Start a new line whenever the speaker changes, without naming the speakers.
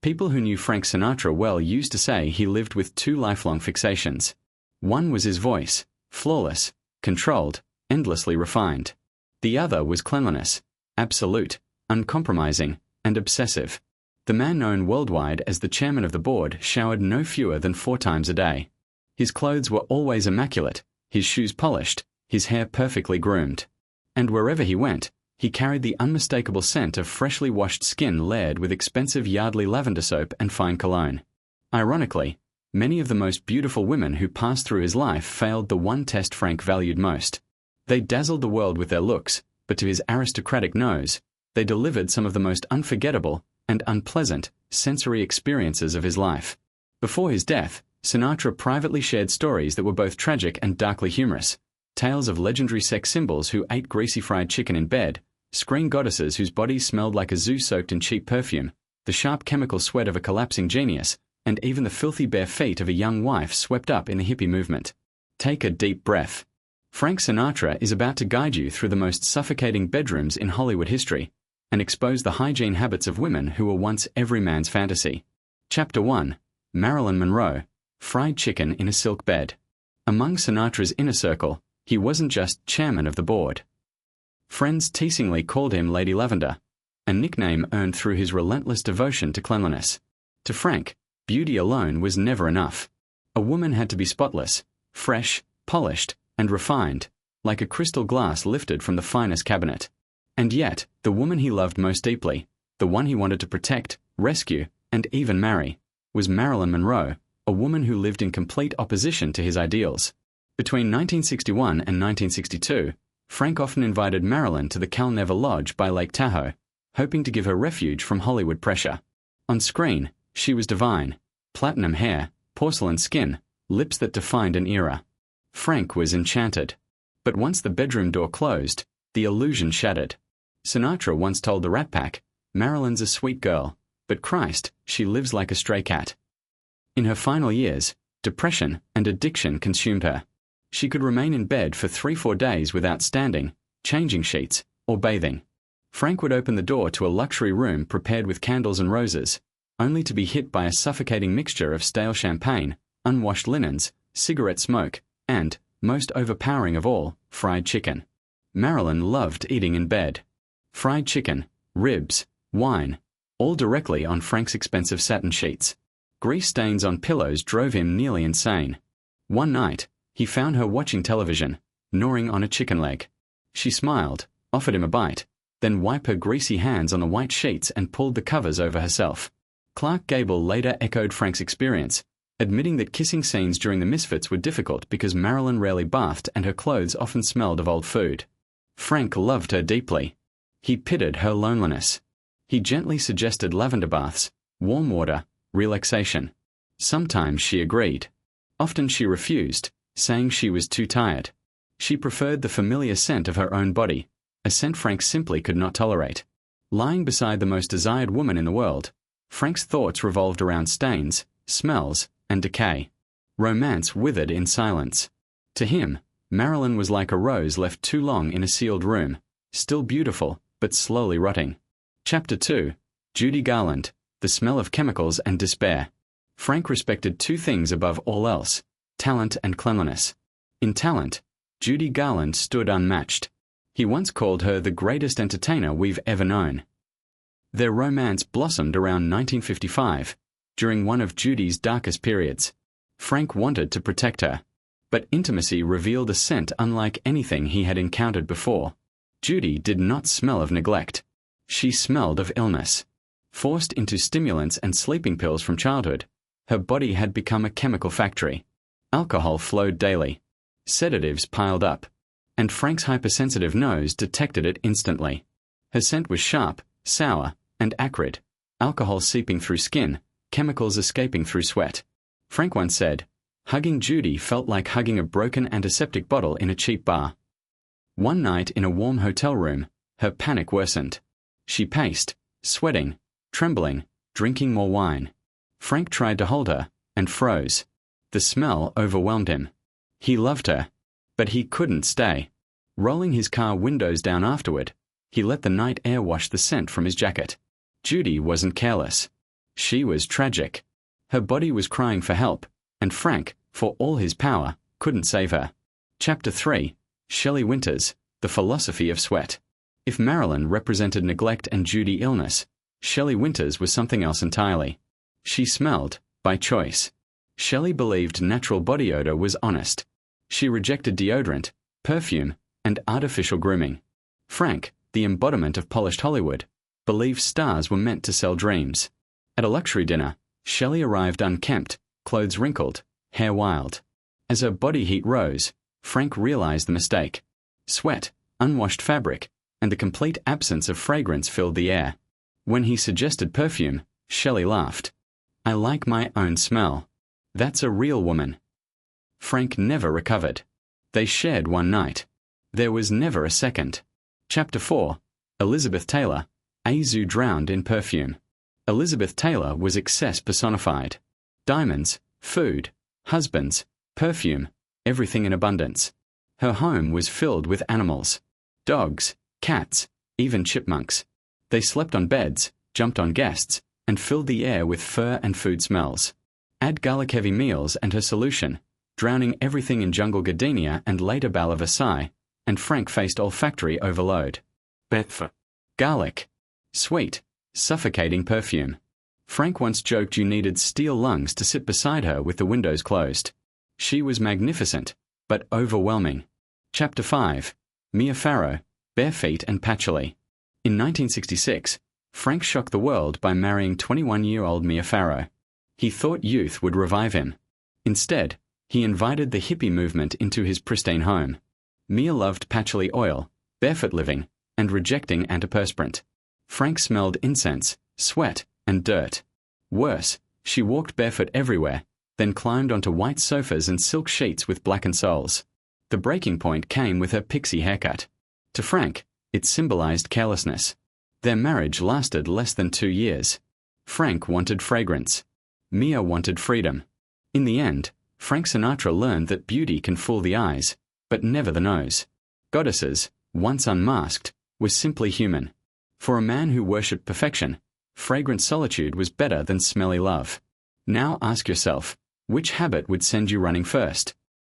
People who knew Frank Sinatra well used to say he lived with two lifelong fixations. One was his voice, flawless, controlled, endlessly refined. The other was cleanliness, absolute, uncompromising, and obsessive. The man known worldwide as the chairman of the board showered no fewer than 4 times a day. His clothes were always immaculate, his shoes polished, his hair perfectly groomed. And wherever he went, he carried the unmistakable scent of freshly washed skin layered with expensive Yardley lavender soap and fine cologne. Ironically, many of the most beautiful women who passed through his life failed the one test Frank valued most. They dazzled the world with their looks, but to his aristocratic nose, they delivered some of the most unforgettable and unpleasant sensory experiences of his life. Before his death, Sinatra privately shared stories that were both tragic and darkly humorous. Tales of legendary sex symbols who ate greasy fried chicken in bed, screen goddesses whose bodies smelled like a zoo soaked in cheap perfume, the sharp chemical sweat of a collapsing genius, and even the filthy bare feet of a young wife swept up in the hippie movement. Take a deep breath. Frank Sinatra is about to guide you through the most suffocating bedrooms in Hollywood history and expose the hygiene habits of women who were once every man's fantasy. Chapter 1. Marilyn Monroe, Fried Chicken in a Silk Bed. Among Sinatra's inner circle, he wasn't just chairman of the board. Friends teasingly called him Lady Lavender, a nickname earned through his relentless devotion to cleanliness. To Frank, beauty alone was never enough. A woman had to be spotless, fresh, polished, and refined, like a crystal glass lifted from the finest cabinet. And yet, the woman he loved most deeply, the one he wanted to protect, rescue, and even marry, was Marilyn Monroe, a woman who lived in complete opposition to his ideals. Between 1961 and 1962, Frank often invited Marilyn to the Calnever Lodge by Lake Tahoe, hoping to give her refuge from Hollywood pressure. On screen, she was divine: platinum hair, porcelain skin, lips that defined an era. Frank was enchanted. But once the bedroom door closed, the illusion shattered. Sinatra once told the Rat Pack, "Marilyn's a sweet girl, but Christ, she lives like a stray cat." In her final years, depression and addiction consumed her. She could remain in bed for 3-4 days without standing, changing sheets, or bathing. Frank would open the door to a luxury room prepared with candles and roses, only to be hit by a suffocating mixture of stale champagne, unwashed linens, cigarette smoke, and, most overpowering of all, fried chicken. Marilyn loved eating in bed. Fried chicken, ribs, wine, all directly on Frank's expensive satin sheets. Grease stains on pillows drove him nearly insane. One night, he found her watching television, gnawing on a chicken leg. She smiled, offered him a bite, then wiped her greasy hands on the white sheets and pulled the covers over herself. Clark Gable later echoed Frank's experience, admitting that kissing scenes during the Misfits were difficult because Marilyn rarely bathed and her clothes often smelled of old food. Frank loved her deeply. He pitied her loneliness. He gently suggested lavender baths, warm water, relaxation. Sometimes she agreed. Often she refused, saying she was too tired. She preferred the familiar scent of her own body, a scent Frank simply could not tolerate. Lying beside the most desired woman in the world, Frank's thoughts revolved around stains, smells, and decay. Romance withered in silence. To him, Marilyn was like a rose left too long in a sealed room, still beautiful, but slowly rotting. Chapter 2. Judy Garland, The Smell of Chemicals and Despair. Frank respected 2 things above all else: talent and cleanliness. In talent, Judy Garland stood unmatched. He once called her the greatest entertainer we've ever known. Their romance blossomed around 1955, during one of Judy's darkest periods. Frank wanted to protect her, but intimacy revealed a scent unlike anything he had encountered before. Judy did not smell of neglect. She smelled of illness. Forced into stimulants and sleeping pills from childhood, her body had become a chemical factory. Alcohol flowed daily. Sedatives piled up, and Frank's hypersensitive nose detected it instantly. Her scent was sharp, sour, and acrid, alcohol seeping through skin, chemicals escaping through sweat. Frank once said, "Hugging Judy felt like hugging a broken antiseptic bottle in a cheap bar." One night in a warm hotel room, her panic worsened. She paced, sweating, trembling, drinking more wine. Frank tried to hold her, and froze. The smell overwhelmed him. He loved her, but he couldn't stay. Rolling his car windows down afterward, he let the night air wash the scent from his jacket. Judy wasn't careless. She was tragic. Her body was crying for help, and Frank, for all his power, couldn't save her. Chapter 3. Shelley Winters, The Philosophy of Sweat. If Marilyn represented neglect and Judy illness, Shelley Winters was something else entirely. She smelled, by choice. Shelley believed natural body odor was honest. She rejected deodorant, perfume, and artificial grooming. Frank, the embodiment of polished Hollywood, believed stars were meant to sell dreams. At a luxury dinner, Shelley arrived unkempt, clothes wrinkled, hair wild. As her body heat rose, Frank realized the mistake. Sweat, unwashed fabric, and the complete absence of fragrance filled the air. When he suggested perfume, Shelley laughed. "I like my own smell. That's a real woman." Frank never recovered. They shared one night. There was never a second. Chapter 4. Elizabeth Taylor, A Zoo Drowned in Perfume. Elizabeth Taylor was excess personified. Diamonds, food, husbands, perfume, everything in abundance. Her home was filled with animals. Dogs, cats, even chipmunks. They slept on beds, jumped on guests, and filled the air with fur and food smells. Add garlic-heavy meals and her solution, drowning everything in jungle gardenia and later Bala Versailles, and Frank faced olfactory overload. Betfa. Garlic. Sweet, suffocating perfume. Frank once joked you needed steel lungs to sit beside her with the windows closed. She was magnificent, but overwhelming. Chapter 5. Mia Farrow, Bare Feet and Patchouli. In 1966, Frank shocked the world by marrying 21-year-old Mia Farrow. He thought youth would revive him. Instead, he invited the hippie movement into his pristine home. Mia loved patchouli oil, barefoot living, and rejecting antiperspirant. Frank smelled incense, sweat, and dirt. Worse, she walked barefoot everywhere, then climbed onto white sofas and silk sheets with blackened soles. The breaking point came with her pixie haircut. To Frank, it symbolized carelessness. Their marriage lasted less than 2 years. Frank wanted fragrance. Mia wanted freedom. In the end, Frank Sinatra learned that beauty can fool the eyes, but never the nose. Goddesses, once unmasked, were simply human. For a man who worshipped perfection, fragrant solitude was better than smelly love. Now ask yourself, which habit would send you running first?